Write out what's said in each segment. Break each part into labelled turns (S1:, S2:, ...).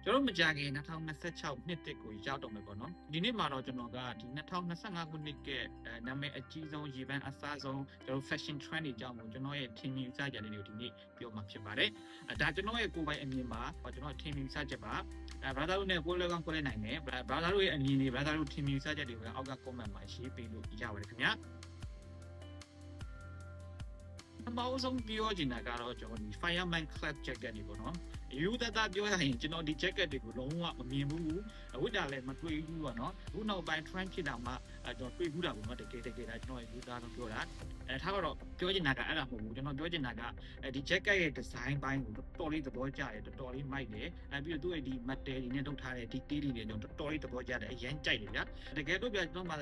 S1: ကျွန်တော်မကြခင်2026နှစ်တစ်ကိုရောက်တော့မယ်ပေါ့နော်ဒီနေ့မှာတော့ကျွန်တော်ကဒီ2025ခုနှစ်ကနာမည်အကြီးဆုံးရေပန်းအစားဆုံးကျွန်တော် fashion trend တွေကြောင့်ကျွန်တော်ရဲ့ထင်မြင်စကြတွေကိုဒီနေ့ပြောမှာဖြစ်ပါတယ်ဒါကျွန်တော်ရဲ့ကိုယ်ပိုင်အမြင်ပါကျွန်တော်ထင်မြင်စကြပါbrother တို့နဲ့ကိုယ်လည်းကောင်းကိုယ်လည်းနိုင်တယ် brother တို့ရဲ့အမြင်တွေ brother တို့ထင်မြင်စကြတွေကိုအောက်က comment မှာရေးပေးလို့ရပါတယ်ခင်ဗျာအမောဆုံးပြောချင်တာကတော့ကျွန်တော်ဒီ fireman clad jacket တွေပေါ့နော်ယူတတပြောရရင်ကျွန်တော်ဒီ jacket တွေကိုလုံးဝမမြင်ဘူးဝတ်တာလည်းမတွေ့ဘူးပေါ့နော်အခုနောက်ပိုင်း trend ဖြစ်တာမှကျွန်တော်တွေ့ဘူးတာပေါ့နော်တကယ်ဒါကျွန်တော်ရဲ့ယူသားတော့ပြောတာထားတော့ပြောချင်တာကအဲ့ဒါမဟုတ်ဘူးကျွန်တော်ပြောချင်တာကဒီ jacket ရဲ့ design ပိုင်းကိုတော်တော်လေးသဘောကျတယ်တော်တော်လေးမိုက်တယ်ပြီးတော့သူ့ရဲ့ဒီ material တွေနဲ့လုပ်ထားတဲ့ detail တွေနဲ့ကျွန်တော်တော်တော်လေးသဘောကျတယ်အရင်ကြိုက်တယ်ဗျာတကယ်လို့ကျွန်တော်မှ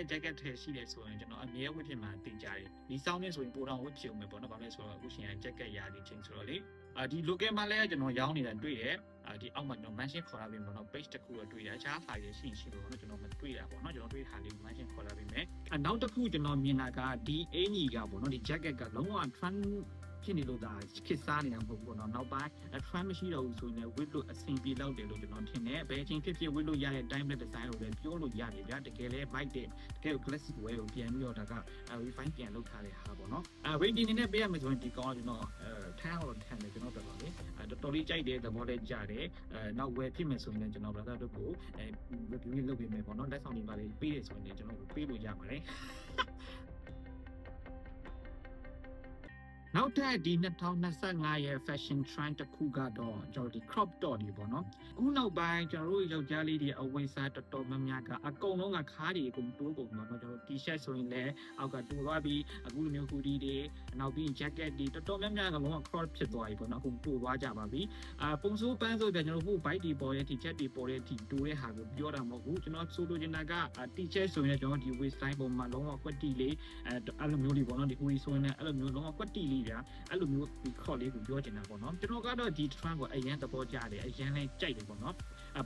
S1: jacket ထဲရှိတယ်ဆိုရင်ကျွန်တော်အမြဲဝတ်ဖြစ်မှာတင်ကြတယ်ဒီ sound နဲ့ဆိုရင်ပိုတော့ဝတ်ဖြစ်အောင်ပဲပေါ့နော်ဘာလို့လဲဆိုတော့အခုရှင် jacket ရာဒီချင်းဆိုတော့လေဒီ local မှာလည်းကျွန်တော်ရောင်းနေတာတွေ့တယ်ဒီအောက်မှာကျွန်တော် mention ခေါ်လာပြီးပေါ့နော် page တစ်ခုတော့တွေ့တယ်အခြားဟာတွေရှိလို့ပေါ့နော်ကျွန်တော်မတွေ့တာပေါ့နော်ကျွန်တော်တွေ့တာလေး mention ခေါ်လာပြီးမယ်နောက်တစ်ခုကျွန်တော်မြင်တာကဒီအင်ကြီးကပေါ့နော်ဒီ jacket ကလုံးဝ trend ဖြစ်နေလို့ဒါခစ်စားနေတာမဟုတ်ဘူးပေါ့နော်နောက်ပိုင်း trend မရှိတော့ဘူးဆိုရင်လည်း wit လို့အဆင်ပြေလောက်တယ်လို့ကျွန်တော်ထင်တယ်ဘယ်အချိန်ဖြစ်ဖြစ် wit လို့ရတဲ့ time design ကိုလည်းပြောလို့ရတယ်ဗျာတကယ်လည်း bike တဲ့တကယ် classic wear ကိုပြန်ပြီးတော့ဒါက refine ပြန်လုပ်ထားတဲ့ဟာပေါ့နော်rating နေနဲ့ပေးရမယ်ဆိုရင်ဒီကောင်ကကျွန်တော်10တော့10တယ်ကျွန်တော်တော်တော်လေးတော်တော်လေးကြိုက်တဲ့သဘောလေးကြားတယ်နောက် wear ဖြစ်မယ်ဆိုရင်လည်းကျွန်တော် brother တို့ကိုreview လုပ်ပေးမယ်ပေါ့နော်လက်ဆောင်တွေပါလေးပေးတယ်ဆိုရင်လည်းကျွန်တော်ပေးလို့ရပါတယ်နောက်ထပ်ဒီ2025ရဲ့ fashion trend တစ်ခုကတော့ကျွန်တော်ဒီ crop top တွေပေါ့နော်အခုနောက်ပိုင်းကျွန်တော်တို့ယောက်ျားလေးတွေအဝတ်စားတော်တော်များများကအကုန်လုံးကခါးတွေအကုန်တိုးကုန်တော့ကျွန်တော် t-shirt ဆိုရင်လည်းအောက်ကတိုးသွားပြီးအခုလိုမျိုး hoodie တွေနောက်ပြီး jacket တွေတော်တော်များများကလုံးဝ crop ဖြစ်သွားပြီပေါ့နော်အကုန်တိုးသွားကြပါပြီပုံစိုးပန်းဆိုပြန်ကျွန်တော်တို့ bike တွေပေါ်တဲ့ t-shirt တွေပေါ်တဲ့ တိုးတဲ့ဟာကိုပြောတာမဟုတ်ဘူးကျွန်တော်ဆိုလိုချင်တာက t-shirt ဆိုရင်ကျွန်တော်ဒီ waist line ပုံမှာလုံးဝကွက်တီလေးအဲ့လိုမျိုးတွေပေါ့နော်ဒီ hoodie ဆိုရင်လည်းအဲ့လိုမျိုးလုံးဝကွက်တီလေးအဲ့လိုမျိုးဒီ crop လေးကိုပြောချင်တာပေါ့နော်ကျွန်တော်ကတော့ဒီ trend ကိုအရင်သဘောကျတယ်အရင်လည်းကြိုက်တယ်ပေါ့နော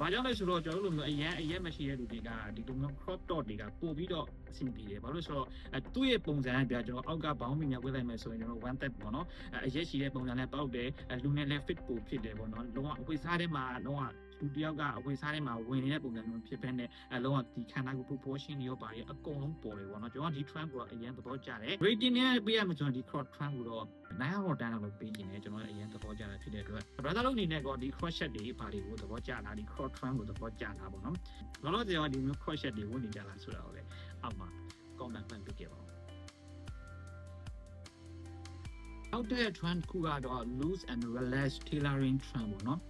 S1: ်ဘာကြောင့်လဲဆိုတော့ကျွန်တော်တို့လိုမျိုးအရင်မရှိတဲ့လူတွေကဒီလိုမျိုး crop top တွေကပို့ပြီးတော့အဆင်ပြေတယ်ဘာလို့ဆိုတော့သူ့ရဲ့ပုံစံကကျွန်တော်အောက်ကဘောင်းမီညာဝတ်လိုက်မယ်ဆိုရင်ကျွန်တော် one step ပေါ့နော်အရက်ရှိတဲ့ပုံစံနဲ့ပေါက်တယ်လူနဲ့လည်း fit ပို့ဖြစ်တယ်ပေါ့နော်လုံးဝအဝတ်စားထဲမှာလုံးဝလူတယောက်ကအဝတ်စားထဲမှာဝင်နေတဲ့ပုံစံမျိုးဖြစ်ပဲနဲ့လုံးဝဒီခန္ဓာကိုယ် proportion တွေရောပါတယ်အကုန်လုံးပေါ်တယ်ပေါ့နော်ကျွန်တော်ဒီ trend ကိုအရင်သဘောကျတယ် rating နဲ့ပေးရမှာကျွန်တော်ဒီ crop trend ကိုတော့9ဟော်တန်းလောက်ပေးခြင်းနဲ့ကျွန်တော်အရင်သဘောကျတာဖြစ်တဲ့အတွက် brother တို့အနေနဲ့ကဒီ crochet တွေဘာတွေကိုသဘောကျတာဒီ crop trend ကိုသဘောကျတာပေါ့နော်လောလောဆယ်ကဒီမျိုး crochet တွေဝင်နေကြလားဆိုတာကိုလည်းအောက်မှာ comment မှတ်ပေးခဲ့ပါဦးနောက်တဲ့ trend ခုကတော့ loose and relax tailoring trend ပေါ့နော်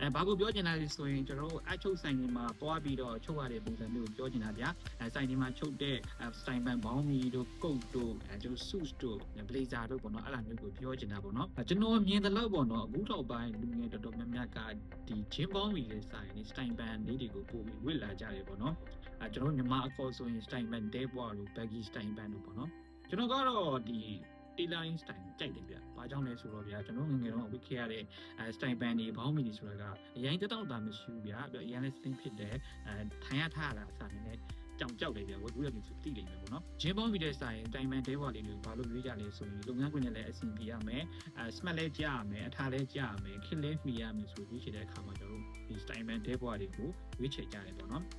S1: ဘာကိုပြောချင်တာလဲဆိုရင်ကျွန်တော်တို့အချုပ်ဆိုင်တွေမှာပွားပြီးတော့ချုပ်ရတဲ့ပုံစံမျိုးကိုပြောချင်တာဗျာဆိုင်တွေမှာချုပ်တဲ့ style band ဘောင်းမီတို့ coat တို့ကျွန်တော် suit တို့ blazer တို့ပေါ့နော်အဲ့လိုမျိုးကိုပြောချင်တာပေါ့နော်ကျွန်တော်မြင်တဲ့လောက်ပေါ့နော်အခုတော့ပိုင်းလူငယ်တော်တော်များများကဒီ gym ဘောင်းမီတဲ့ဆိုင်တွေ style band လေးတွေကိုပို့ပြီးဝတ်လာကြတယ်ပေါ့နော်ကျွန်တော်မြန်မာအခေါ်ဆိုရင် style band တဲပွားတို့ baggy style band တို့ပေါ့နော်ကျွန်တော်ကတော့ဒီtailoring style ကြိုက်တယ်ဗျ။ဘာကြောင့်လဲဆိုတော့ဗျာကျွန်တော်ငငယ်တော့ဝတ်ခဲ့ရတဲ့ style band တွေဘောင်းမီတွေဆိုတာကအရင်တက်တော့တာမရှိဘူးဗျာ။အရင်လည်း slim ဖြစ်တယ်။ထိုင်ရထားတာအစားနည်းနည်းကြောင်ကြောက်တယ်ဗျာဝတ်ဘူးရတယ်ဆိုသိလိမ့်မယ်ပေါ့နော်။ဂျင်းဘောင်းမီတဲ့ဆိုင် style band တဲဝါလေးတွေဘာလို့ရွေးကြလဲဆိုရင်လုပ်ငန်းခွင်နဲ့လည်းအဆင်ပြေရမယ်။ smart လည်းကြရမယ်အထားလည်းကြရမယ်ခက်လည်းမှီရမယ်ဆိုပြီးချင်တဲ့အခါမှာကျွန်တော်တို့ဒီ style band တဲဝါတွေကိုရွေးချယ်ကြတယ်ပေါ့နော်။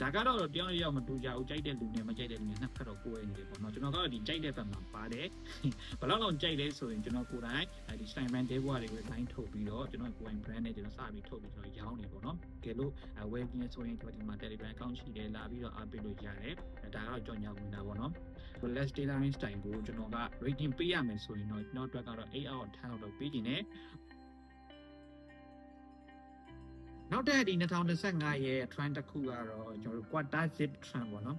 S1: ဒါကတော့တယောက်တစ်ယောက်မတူကြဘူးကြိုက်တဲ့လူနဲ့မကြိုက်တဲ့လူနဲ့နှစ်ဖက်တော့ကိုယ်ရနေတယ်ပေါ့နော်ကျွန်တော်ကတော့ဒီကြိုက်တဲ့ဘက်မှာပါတယ်ဘယ်လောက်ကြိုက်လဲဆိုရင်ကျွန်တော်ကိုယ်တိုင်ဒီ style band တွေဘွားတွေကို line ထုတ်ပြီးတော့ကျွန်တော်ကိုယ်ပိုင် brand နဲ့ကျွန်တော်စပြီးထုတ်ပြီးကျွန်တော်ရောင်းနေပေါ့နော်ကဲလို့ web ပြဆိုရင်ဒီမှာ Telegram account ရှိတယ်လာပြီးတော့အားပေးလို့ရတယ်ဒါကတော့ကြော်ညာဝင်တာပေါ့နော် relax tailoring style ကိုကျွန်တော်က rating ပေးရမယ်ဆိုရင်တော့ကျွန်တော်အတွက်ကတော့8 out of 10လောက်တော့ပေးခြင်းနဲ့နောက်တဲ့ဒီ2025ရဲ့ trend တစ်ခုကတော့ကျွန်တော်တို့ quarter zip trend ပေါ့နော်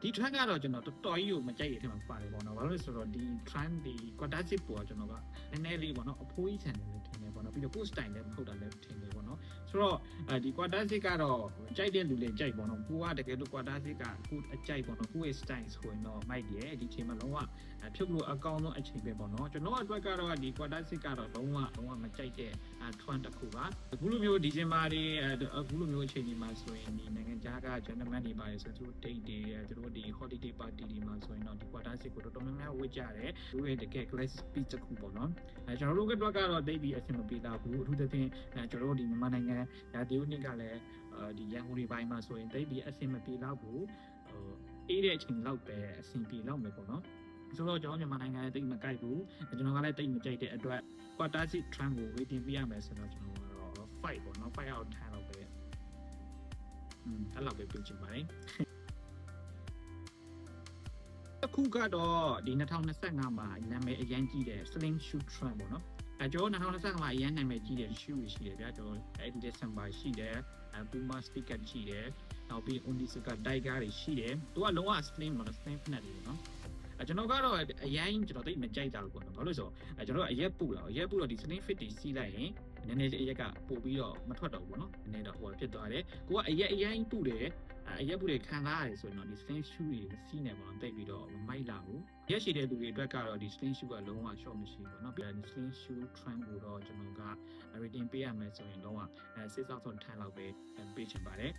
S1: ဒီ trend ကတော့ကျွန်တော်တော်တော်ကြီးကိုမကြိုက်ရတဲ့မှာပါတယ်ပေါ့နော်ဘာလို့လဲဆိုတော့ဒီ trend ဒီ quarter zip ပေါ်ကျွန်တော်ကနည်းနည်းလေးပေါ့နော်အဖိုးကြီးဆန်တယ်ထင်တယ်ပေါ့နော်ပြီးတော့ post style လည်းမဟုတ်တာလည်းထင်တယ်ပေါ့နော်ဆိုတော့ဒီ quarter zip ကတော့ကြိုက်တဲ့လူလည်းကြိုက်ပေါ့နော်ကိုကတကယ်လို့ quarter zip ကကိုအကြိုက်ပေါ့နော်ကိုရဲ့ style ဆိုရင်တော့မိုက်တယ်ဒီချိန်မှာလုံးဝဖြုတ်လို့အကောင်းဆုံးအချိန်ပဲပေါ့နော်ကျွန်တော်အတွက်ကတော့ဒီ quarter zip ကတော့လုံးဝမကြိုက်တဲ့ trend တစ်ခုပါအခုလိုမျိုးဒီဇင်ဘာတွေအခုလိုမျိုးအချိန်ဒီမှာဆိုရင်ဒီနိုင်ငံခြားက gentleman တွေပါတယ်ဆိုသူတို့ date တွေသူတို့ဒီ holiday party တွေမှာဆိုရင်တော့ဒီ quarter zip ကိုတော်တော်များများဝတ်ကြတယ်သူရဲ့တကယ် class piece တစ်ခုပေါ့နော်ကျွန်တော်တို့ကတော့တိတ်ပြီးအ ဆင်မပြေတော့ဘူးအထူးသဖြင့်ကျွန်တော်တို့ဒီမြန်မာနိုင်ငံဒါတရုတ်နှစ်ကလည်းဒီရန်ကုန်ဒီဘိုင်းမှာဆိုရင်တိတ်ဒီအဆင်မပြေတော့ဘူးအေးတဲ့အချိန်လောက်ပဲအဆင်ပြေတော့မယ်ပေါ့နော်ဆိုတော့ကျွန်တော်မြန်မာနိုင်ငံတိတ်မကြိုက်ဘူးကျွန်တော်ကလည်းတိတ်မကြိုက်တဲ့အတွက် quarter seat trend ကို waiting ပြရမယ်ဆိုတော့ကျွန်တော်ကတော့ fight ပေါ့နော် fight out 10လောက်ပဲအဲ့လောက်ပဲပြောချင်ပါတယ်အခုကတော့ဒီ2025မှာနာမည်အရင်ကြီးတဲ့ sling shoe trend ပေါ့နော်ကျွန်တော်2025မှာအရင်နာမည်ကြီးတဲ့ shoe ရှိတယ်ဗျာကျွန်တော်အဲ့ဒီ December ရှိတယ် Puma sticker ရှိတယ်နောက်ပြီး Onitsuka Tiger တွေရှိတယ်သူကလုံးဝ sling ပေါ့နော် sling ဖက်တွေနော်ကျွန်တော်ကတော့အရင်ကျွန်တော်သိမကြိုက်တာလို့ပေါ့နော်ဘာလို့ဆိုကျွန်တော်အရက်ပူတော့ဒီ sling fit တွေစီးလိုက်ရင်နည်းနည်းလေးအရက်ကပို့ပြီးတော့မထွက်တော့ဘူးပေါ့နော်နည်းနည်းတော့ဟိုဖြစ်သွားတယ်ကိုကအရင်ပူတယ်အရက်ပူတွေခံစားရတယ်ဆိုရင်တော့ဒီ sling shoe တွေစီးနေပါတော့တိတ်ပြီးတော့မမိုက်လာဘူးရက်ရှိတဲ့လူတွေအတွက်ကတော့ဒီ sling shoe ကလုံးဝ short မရှိဘူးပေါ့နော်ပြီးတော့ဒီ sling shoe trend ကိုတော့ကျွန်တော်က rating ပေးရမယ်ဆိုရင်တော့6.5 လောက်ပဲပေးချင်ပါတယ်